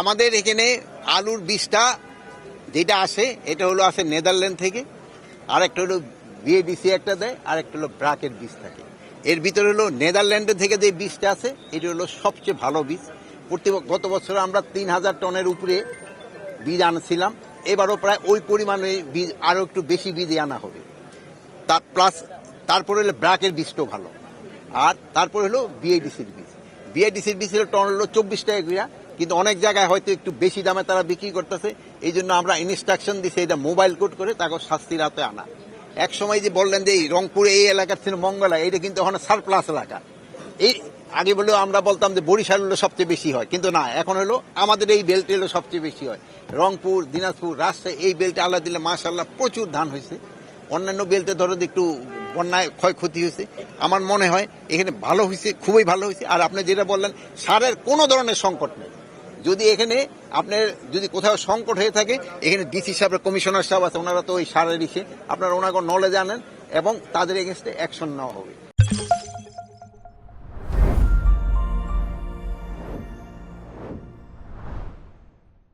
আমাদের এখানে আলুর বীজটা যেটা আসে এটা হলো আসে নেদারল্যান্ড থেকে, আর একটা হলো বিএডিসি একটা দেয়, আর একটা হলো ব্রাকের বীজ থাকে। এর ভিতরে হলো নেদারল্যান্ডের থেকে যে বীজটা আছে এটা হলো সবচেয়ে ভালো বীজ। গত বছর আমরা 3,000 টনের উপরে বীজ আনছিলাম, এবারও প্রায় ওই পরিমাণে বীজ, আরও একটু বেশি বীজই আনা হবে। তার প্লাস তারপরে হলো ব্রাকের বীজটাও ভালো, আর তারপরে হলো বিএডিসির বীজ। বিএডিসির বীজ হলো টন হলো 24 টাকা করে, কিন্তু অনেক জায়গায় হয়তো একটু বেশি দামে তারা বিক্রি করতেছে। এই জন্য আমরা ইনস্ট্রাকশন দিছি এটা মোবাইল কোড করে তাকে শাস্তির হাতে আনা। এক সময় যে বললেন যে এই রংপুরে এই এলাকার ছিল মঙ্গলা, এটা কিন্তু এখন সারপ্লাস এলাকা। এই আগে বলেও আমরা বলতাম যে বরিশাল হলো সবচেয়ে বেশি হয়, কিন্তু না, এখন হলো আমাদের এই বেল্টে হলো সবচেয়ে বেশি হয়। রংপুর, দিনাজপুর, রাজশাহী এই বেল্টে আল্লাহ দিলে মাশাআল্লাহ প্রচুর ধান হয়েছে। অন্যান্য বেল্টে ধরো একটু বন্যায় ক্ষয়ক্ষতি হয়েছে। আমার মনে হয় এখানে ভালো হয়েছে, খুবই ভালো হয়েছে। আর আপনি যেটা বললেন সারের কোনো ধরনের সংকট নেই। যদি এখানে আপনার যদি কোথাও সংকট হয়ে থাকে, এখানে ডিসি সাহেব, কমিশনার সাহেব আছে, ওনারা তো ওই সারের ইসে আপনারা ওনাকে নলেজ আনেন এবং তাদের এগেনস্টে অ্যাকশন নেওয়া হবে।